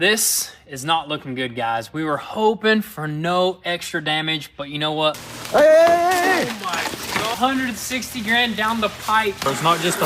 This is not looking good, guys. We were hoping for no extra damage, but you know what? Hey! Oh my God. 160 grand down the pipe. It's not just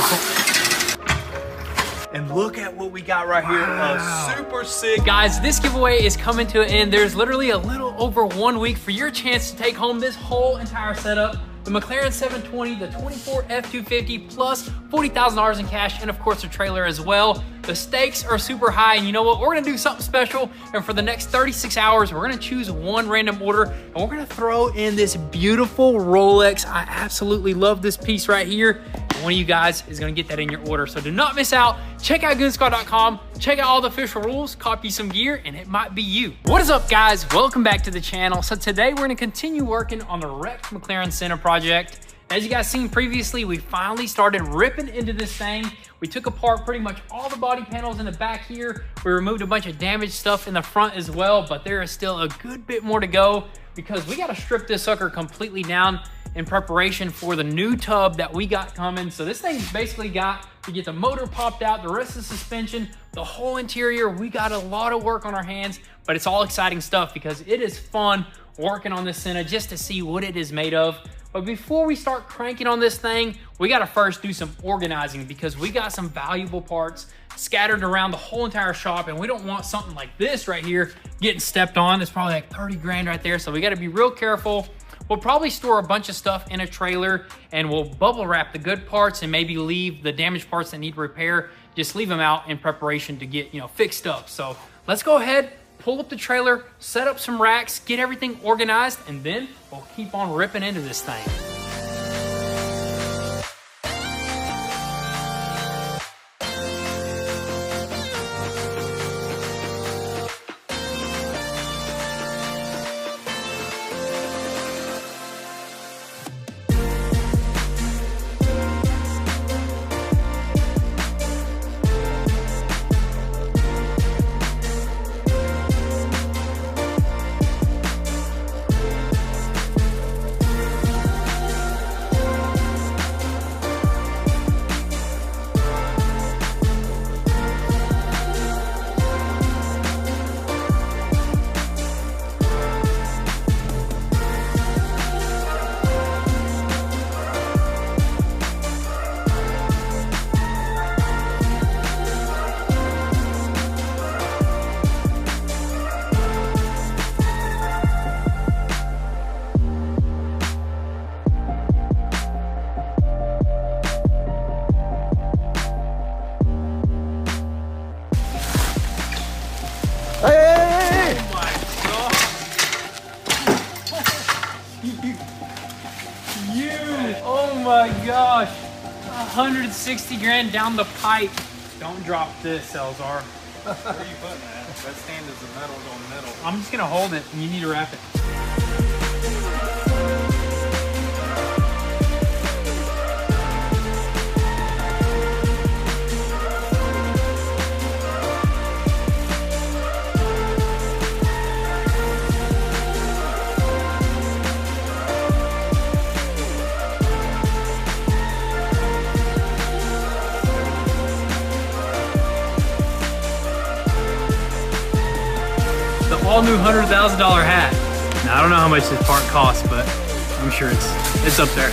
And look at what we got right here. Wow. Super sick. Guys, this giveaway is coming to an end. There's literally a little over 1 week for your chance to take home this whole entire setup. The Mclaren 720, the 24 F250 plus $40,000 in cash, and of course the trailer as well. The stakes are super high, and you know what? We're gonna do something special, and for the next 36 hours, we're gonna choose one random order, and we're gonna throw in this beautiful Rolex. I absolutely love this piece right here. One of you guys is gonna get that in your order, so do not miss out. Check out GoonSquad.com, check out all the official rules, copy some gear, and it might be you. What is up, guys? Welcome back to the channel. So today we're gonna continue working on the wrecked McLaren Senna project. As you guys seen previously, we finally started ripping into this thing. We took apart pretty much all the body panels in the back here. We removed a bunch of damaged stuff in the front as well, but there is still a good bit more to go because we gotta strip this sucker completely down in preparation for the new tub that we got coming. So this thing's basically got to get the motor popped out, the rest of the suspension, the whole interior. We got a lot of work on our hands, but it's all exciting stuff because it is fun working on this Senna just to see what it is made of. But before we start cranking on this thing, we gotta first do some organizing because we got some valuable parts scattered around the whole entire shop, and we don't want something like this right here getting stepped on. It's probably like 30 grand right there, so we gotta be real careful. We'll probably store a bunch of stuff in a trailer, and we'll bubble wrap the good parts and maybe leave the damaged parts that need repair, just leave them out in preparation to get, fixed up. So let's go ahead, pull up the trailer, set up some racks, get everything organized, and then we'll keep on ripping into this thing. Hey! Oh my God. Oh my gosh. 160 grand down the pipe. Don't drop this, Elzar. Where are you putting that? That stand is the metal on metal. I'm just gonna hold it and you need to wrap it. All new $100,000 hat. Now I don't know how much this part costs, but I'm sure it's up there.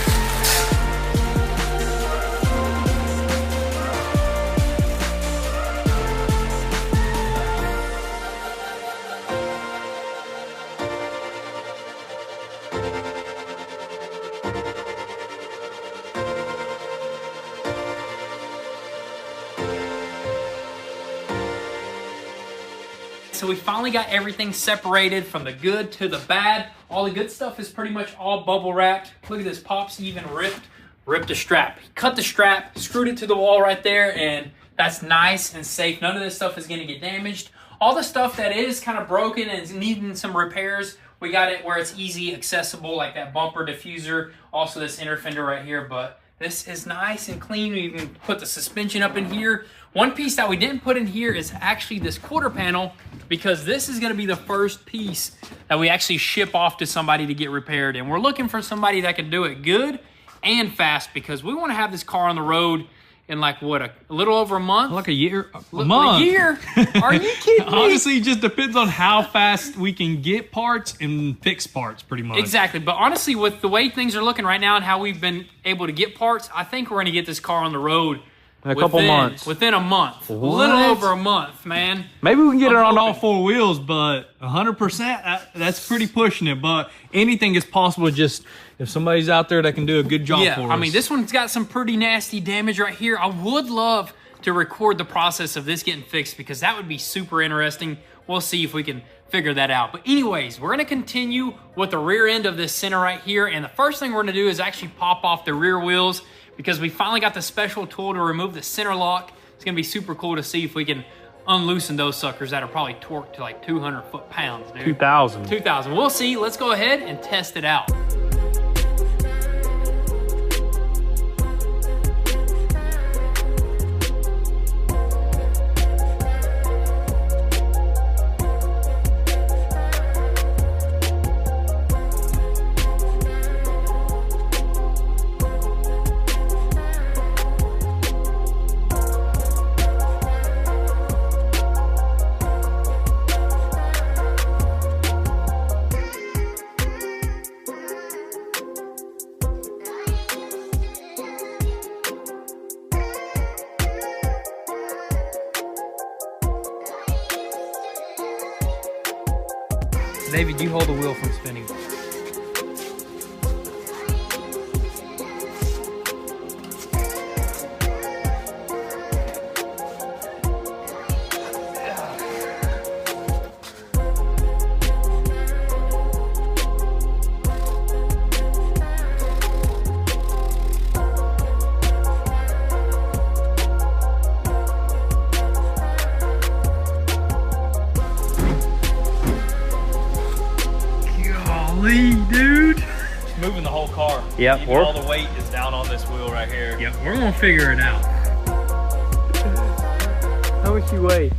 So we finally got everything separated from the good to the bad. All the good stuff is pretty much all bubble wrapped. Look at this, Pops even ripped a strap. He cut the strap, screwed it to the wall right there, and that's nice and safe. None of this stuff is gonna get damaged. All the stuff that is kind of broken and is needing some repairs, we got it where it's easy, accessible, like that bumper diffuser, also this inner fender right here, but this is nice and clean. We even put the suspension up in here. One piece that we didn't put in here is actually this quarter panel, because this is gonna be the first piece that we actually ship off to somebody to get repaired. And we're looking for somebody that can do it good and fast, because we wanna have this car on the road in like what, a little over a month? Like a year, a month. A year? Are you kidding me? Honestly, it just depends on how fast we can get parts and fix parts, pretty much. Exactly, but honestly, with the way things are looking right now and how we've been able to get parts, I think we're gonna get this car on the road a couple months. Within a month. What? A little over a month, man. Maybe we can get it on all hoping. 4 wheels, but 100%, that's pretty pushing it. But anything is possible, just if somebody's out there that can do a good job for us. I mean, this one's got some pretty nasty damage right here. I would love to record the process of this getting fixed because that would be super interesting. We'll see if we can figure that out. But anyways, we're gonna continue with the rear end of this Senna right here. And the first thing we're gonna do is actually pop off the rear wheels because we finally got the special tool to remove the center lock. It's gonna be super cool to see if we can unloosen those suckers that are probably torqued to like 200 foot-pounds, dude. 2,000. 2,000. We'll see. Let's go ahead and test it out. David, you hold the wheel from spinning. Dude, It's moving the whole car. Yep, Even all the weight is down on this wheel right here. yep, we're gonna figure it out. How much you weigh?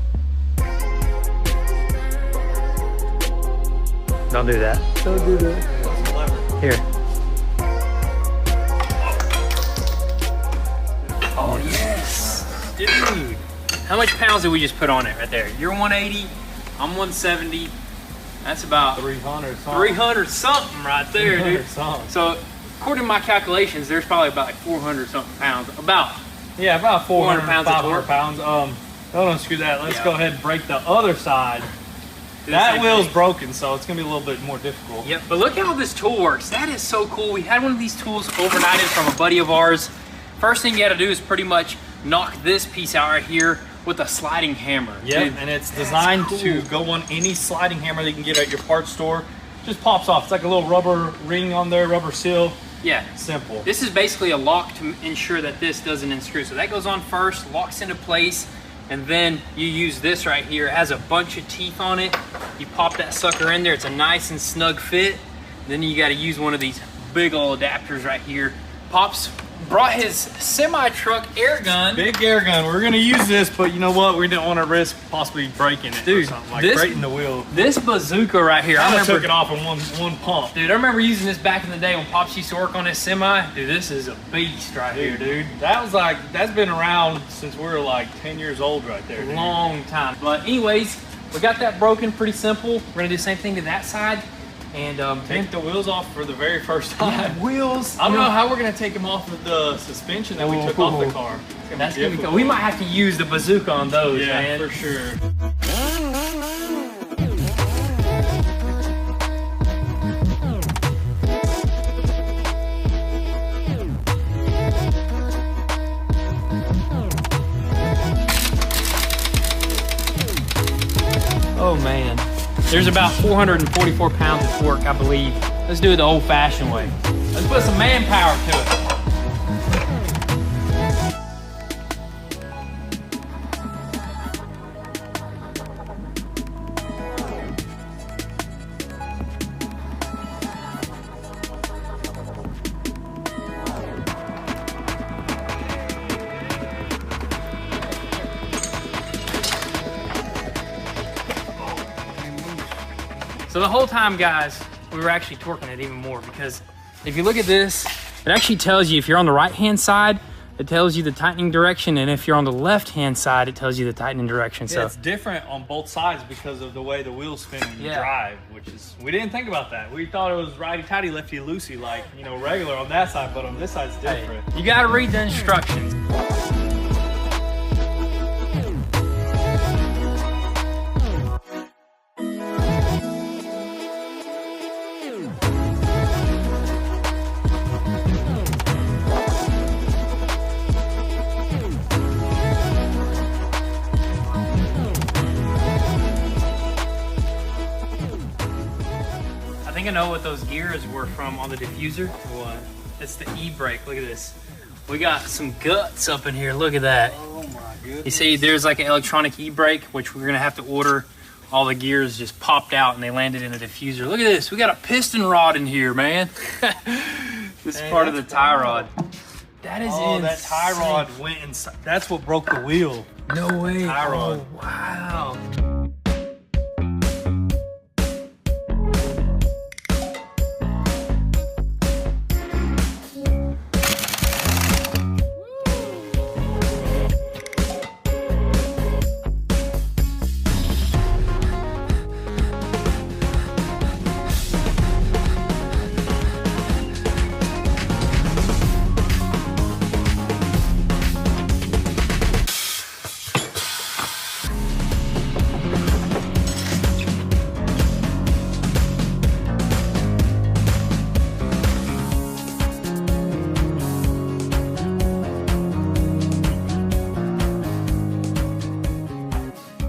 Don't do that. Don't do that. Here. Oh yes, dude. How much pounds did we just put on it right there? You're 180, I'm 170. That's about 300 something. 300 something right there, dude. 300 something. So, according to my calculations, there's probably about like 400 something pounds. About. Yeah, about 400 pounds of 500 torque. pounds. Don't unscrew that. Let's Yeah. go ahead and break the other side. Do the That same wheel's thing. broken, so it's gonna be a little bit more difficult. Yep, but look how this tool works. That is so cool. We had one of these tools overnighted from a buddy of ours. First thing you gotta do is pretty much knock this piece out right here with a sliding hammer. Yep, Dude, and it's that's designed cool. to go on any sliding hammer that you can get at your parts store. Just pops off. It's like a little rubber ring on there, rubber seal. Yeah. Simple. This is basically a lock to ensure that this doesn't unscrew. So that goes on first, locks into place, and then you use this right here. It has a bunch of teeth on it. You pop that sucker in there. It's a nice and snug fit. Then you got to use one of these big old adapters right here. Pops brought his semi-truck air gun. Big air gun. We're gonna use this, but you know what? We didn't want to risk possibly breaking it Dude, or something, like this- breaking the wheel. This bazooka right here, I I remember took it off in one pump. Dude, I remember using this back in the day when Pops used to work on his semi. Dude, this is a beast right here, dude. That's been around since we were like 10 years old right there. dude. Long time. But anyways, we got that broken, pretty simple. We're gonna do the same thing to that side. And Take the wheels off for the very first time. wheels. I don't know how we're gonna take them off of the suspension that we took off the car. It's That's gonna be difficult. cool. We might have to use the bazooka on those, Yeah, man. for sure. Oh man. There's about 444 pounds of torque, I believe. Let's do it the old-fashioned way. Let's put some manpower to it. So the whole time, guys, we were actually torquing it even more because if you look at this, it actually tells you if you're on the right-hand side, it tells you the tightening direction, and if you're on the left-hand side, it tells you the tightening direction. Yeah, so it's different on both sides because of the way the wheels spin when you drive, which is, we didn't think about that. We thought it was righty-tighty, lefty-loosey, like, you know, regular on that side, but on this side it's different. Hey, you gotta read the instructions. I think I know what those gears were from on the diffuser. What? It's the e-brake. Look at this. We got some guts up in here. Look at that. Oh my goodness. You see, there's like an electronic e-brake, which we're gonna have to order. All the gears just popped out and they landed in a diffuser. Look at this. We got a piston rod in here, man. This is part of the tie rod. That is insane. That tie rod went inside. That's what broke the wheel. No way. Tie rod. Oh, wow.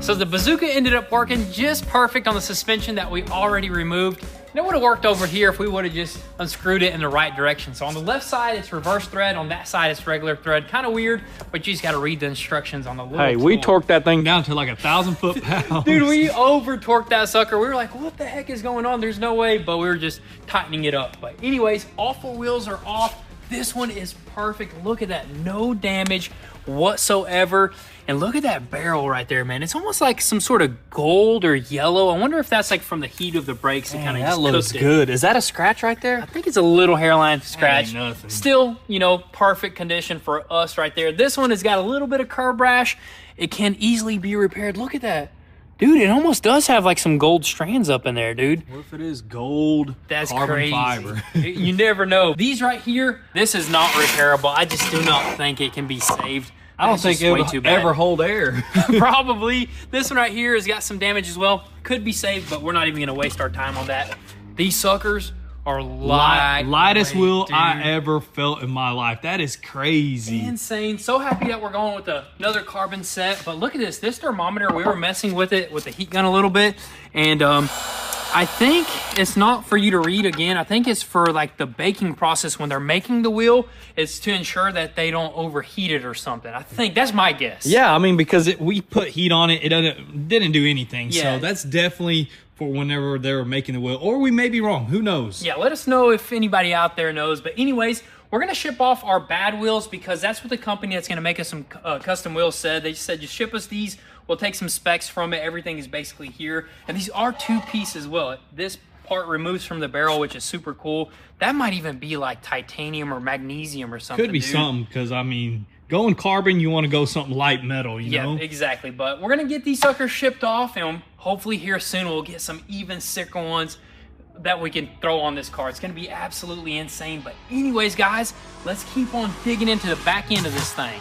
So the bazooka ended up working just perfect on the suspension that we already removed. And it would have worked over here if we would have just unscrewed it in the right direction. So on the left side, it's reverse thread. On that side, it's regular thread. Kind of weird, but you just got to read the instructions on the little Hey, we tool. torqued that thing down to like 1,000 foot-pounds. Dude, we over torqued that sucker. We were like, what the heck is going on? There's no way, but we were just tightening it up. But anyways, all four wheels are off. This one is perfect. Look at that, no damage whatsoever. And look at that barrel right there, man. It's almost like some sort of gold or yellow. I wonder if that's like from the heat of the brakes. It kind of that looks good. Is that a scratch right there? I think it's a little hairline scratch. Ain't nothing. Still, you know, perfect condition for us right there. This one has got a little bit of curb rash. It can easily be repaired. Look at that. Dude, it almost does have like some gold strands up in there, dude. What if it is gold? That's carbon crazy. fiber? You never know. These right here, this is not repairable. I just do not think it can be saved. I don't think it'll ever hold air. Probably. This one right here has got some damage as well. Could be saved, but we're not even gonna waste our time on that. These suckers are lightest wheel dude. I ever felt in my life. That is crazy. Insane. So happy that we're going with another carbon set. But look at this. This thermometer, we were messing with it with the heat gun a little bit. And I think it's not for you to read again. I think it's for like the baking process when they're making the wheel. It's to ensure that they don't overheat it or something. I think that's my guess. Yeah, I mean, because we put heat on it, it didn't do anything. Yeah. So that's definitely for whenever they were making the wheel. Or we may be wrong. Who knows? Yeah, let us know if anybody out there knows. But anyways, we're going to ship off our bad wheels because that's what the company that's going to make us some custom wheels said. They said, just ship us these. We'll take some specs from it. Everything is basically here. And these are two-piece as well. This part removes from the barrel, which is super cool. That might even be like titanium or magnesium or something. Could be something, because, I mean, going carbon, you want to go something light metal, you know? Yeah, exactly. But we're going to get these suckers shipped off, and hopefully here soon we'll get some even sicker ones that we can throw on this car. It's going to be absolutely insane. But anyways, guys, let's keep on digging into the back end of this thing.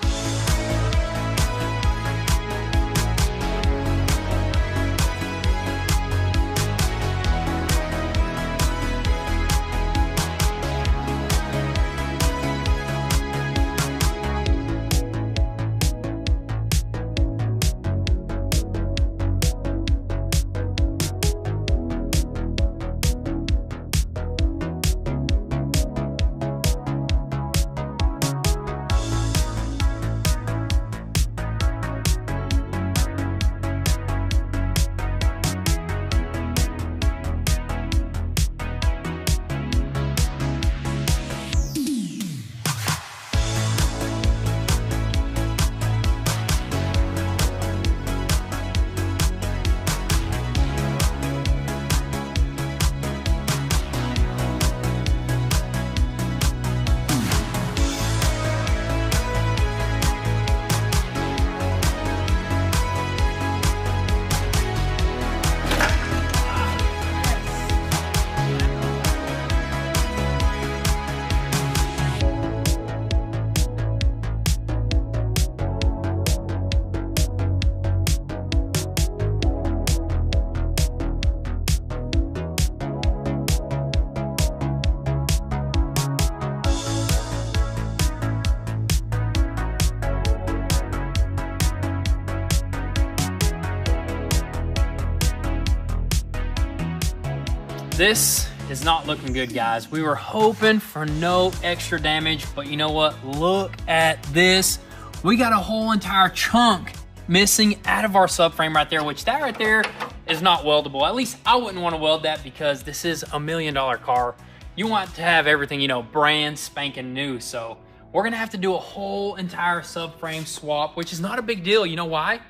This is not looking good, guys. We were hoping for no extra damage, but you know what? Look at this. We got a whole entire chunk missing out of our subframe right there, which that right there is not weldable. At least I wouldn't want to weld that because this is $1 million car. You want to have everything, you know, brand spanking new. So we're gonna have to do a whole entire subframe swap, which is not a big deal. You know why?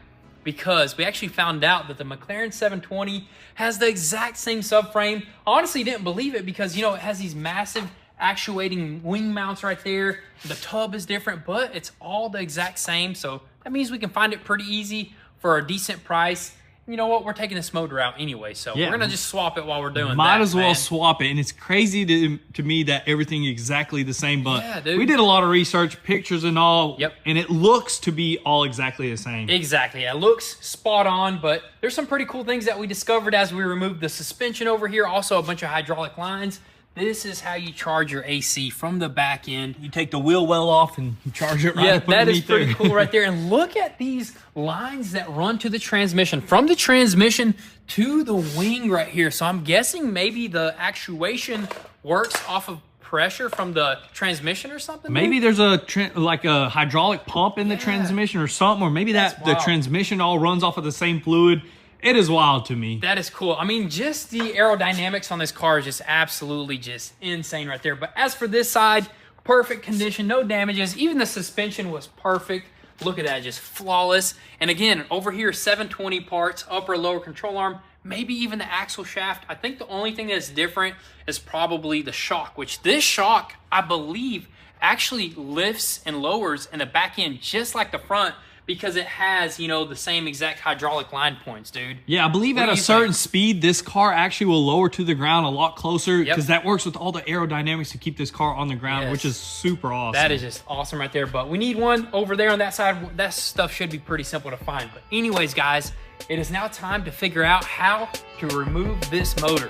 Because we actually found out that the McLaren 720 has the exact same subframe. I honestly didn't believe it because, you know, it has these massive actuating wing mounts right there. The tub is different, but it's all the exact same. So that means we can find it pretty easy for a decent price. You know what? We're taking this motor out anyway, so we're gonna just swap it while we're doing that. Might as well swap it, and it's crazy to me that everything is exactly the same. But yeah, dude, we did a lot of research, pictures and all, yep, and it looks to be all exactly the same. Exactly, it looks spot on. But there's some pretty cool things that we discovered as we removed the suspension over here. Also, a bunch of hydraulic lines. This is how you charge your AC from the back end. You take the wheel well off and you charge it right yeah, up that is underneath pretty there. cool right there. And look at these lines that run to the transmission, from the transmission to the wing right here. So I'm guessing maybe the actuation works off of pressure from the transmission or something. Maybe there's like a hydraulic pump in the transmission or something, or maybe the transmission all runs off of the same fluid. It is wild to me. That is cool. I mean, just the aerodynamics on this car is just absolutely just insane right there. But as for this side, perfect condition, no damages. Even the suspension was perfect. Look at that, just flawless. And again, over here, 720 parts, upper, lower control arm, maybe even the axle shaft. I think the only thing that's different is probably the shock, which this shock, I believe, actually lifts and lowers in the back end just like the front, because it has, you know, the same exact hydraulic line points, dude. Yeah, I believe at a certain speed, this car actually will lower to the ground a lot closer, because that works with all the aerodynamics to keep this car on the ground, which is super awesome. That is just awesome right there. But we need one over there on that side. That stuff should be pretty simple to find. But anyways, guys, it is now time to figure out how to remove this motor.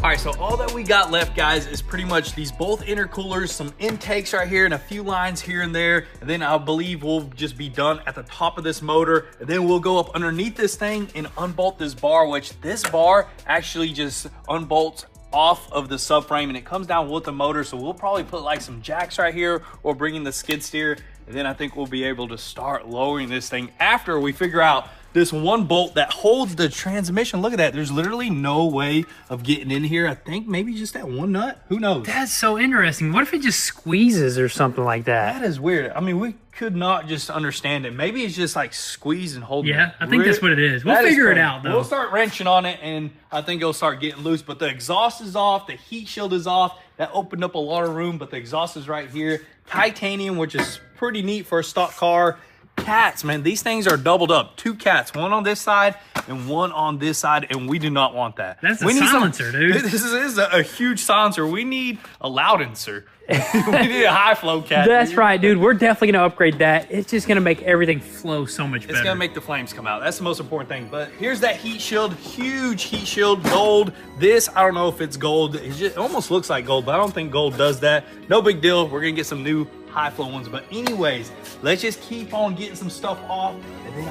All right, so all that we got left, guys, is pretty much these both intercoolers, some intakes right here, and a few lines here and there. And then I believe we'll just be done at the top of this motor. And then we'll go up underneath this thing and unbolt this bar, which this bar actually just unbolts off of the subframe and it comes down with the motor. So we'll probably put like some jacks right here or bring in the skid steer. And then I think we'll be able to start lowering this thing after we figure out this one bolt that holds the transmission. Look at that. There's literally no way of getting in here. I think maybe just that one nut. Who knows? That's so interesting. What if it just squeezes or something like that? That is weird. I mean, we could not just understand it. Maybe it's just like squeeze and hold. Yeah, I think that's what it is. We'll figure it out though. We'll start wrenching on it and I think it'll start getting loose, but the exhaust is off. The heat shield is off. That opened up a lot of room, but the exhaust is right here. Titanium, which is pretty neat for a stock car. Cats, man, these things are doubled up. 2 cats, one on this side and one on this side, and we do not want that. That's a silencer, dude. This is a huge silencer. We need a loudencer. We need a high flow cat. That's right, dude. We're definitely gonna upgrade that. It's just gonna make everything flow so much better. It's gonna make the flames come out. That's the most important thing. But here's that heat shield, huge heat shield, gold. This, I don't know if it's gold. It almost looks like gold, but I don't think gold does that. No big deal. We're gonna get some new high flow ones. But anyways, let's just keep on getting some stuff off, and then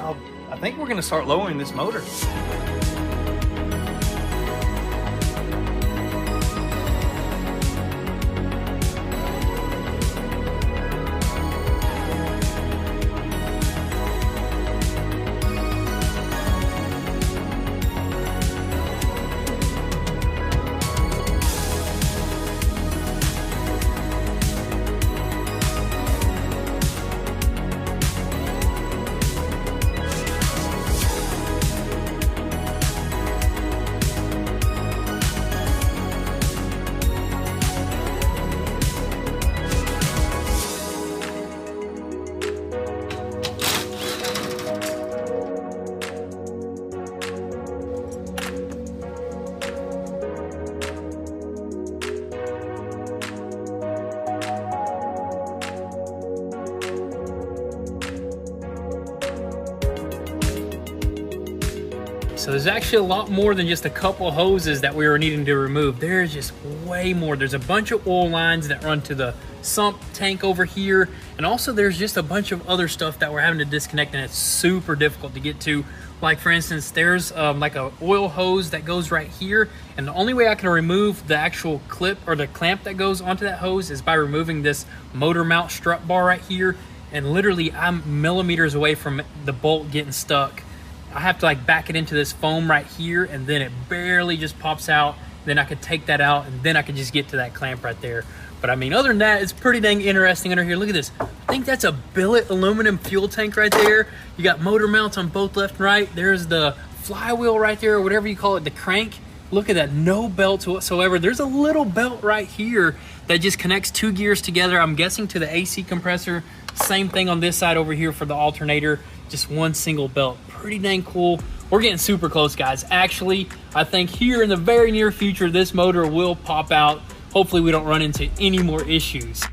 I think we're gonna start lowering this motor. So there's actually a lot more than just a couple hoses that we were needing to remove. There's just way more. There's a bunch of oil lines that run to the sump tank over here. And also there's just a bunch of other stuff that we're having to disconnect, and it's super difficult to get to. Like for instance, there's like a oil hose that goes right here. And the only way I can remove the actual clip or the clamp that goes onto that hose is by removing this motor mount strut bar right here. And literally I'm millimeters away from the bolt getting stuck. I have to like back it into this foam right here, and then it barely just pops out. Then I could take that out, and then I could just get to that clamp right there. But I mean, other than that, it's pretty dang interesting under here. Look at this. I think that's a billet aluminum fuel tank right there. You got motor mounts on both left and right. There's the flywheel right there, or whatever you call it, the crank. Look at that, no belts whatsoever. There's a little belt right here that just connects 2 gears together. I'm guessing to the AC compressor. Same thing on this side over here for the alternator. Just one single belt. Pretty dang cool. We're getting super close, guys. Actually, I think here in the very near future, this motor will pop out. Hopefully we don't run into any more issues.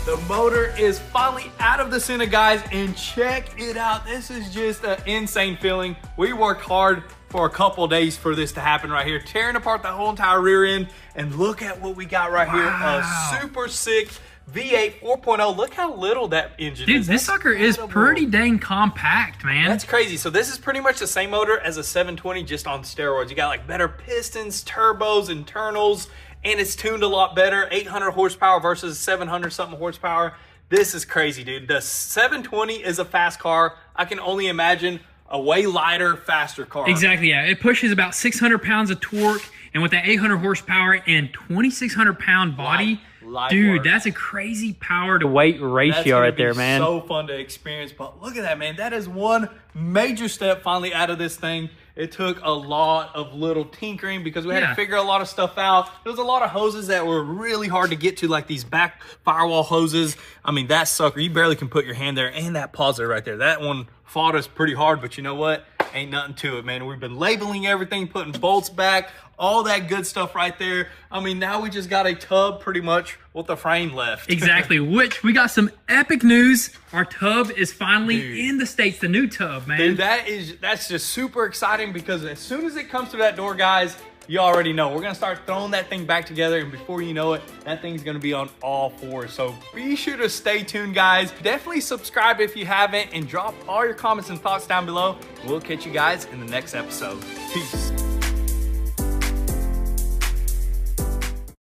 The motor is finally out of the Senna, guys, and check it out. This is just an insane feeling. We worked hard for a couple days for this to happen right here. Tearing apart the whole entire rear end. And look at what we got right here. A super sick V8 4.0. Look how little that engine is. Dude, this sucker is pretty dang compact, man. That's crazy. So this is pretty much the same motor as a 720, just on steroids. You got like better pistons, turbos, internals, and it's tuned a lot better. 800 horsepower versus 700 something horsepower. This is crazy, dude. The 720 is a fast car. I can only imagine a way lighter, faster car. Exactly, yeah. It pushes about 600 pounds of torque, and with that 800 horsepower and 2,600 pound body, dude, work. That's a crazy power to weight ratio right there, man. So fun to experience. But look at that, man. That is one major step finally out of this thing. It took a lot of little tinkering because we had to figure a lot of stuff out. There was a lot of hoses that were really hard to get to, like these back firewall hoses. I mean, that sucker, you barely can put your hand there, and that positive right there. That one fought us pretty hard, but you know what? Ain't nothing to it, man. We've been labeling everything, putting bolts back, all that good stuff right there. I mean, now we just got a tub pretty much with the frame left. Exactly, which we got some epic news. Our tub is finally in the States, the new tub, man. Dude, that's just super exciting because as soon as it comes through that door, guys, you already know. We're gonna start throwing that thing back together, and before you know it, that thing's gonna be on all fours. So be sure to stay tuned, guys. Definitely subscribe if you haven't, and drop all your comments and thoughts down below. We'll catch you guys in the next episode. Peace.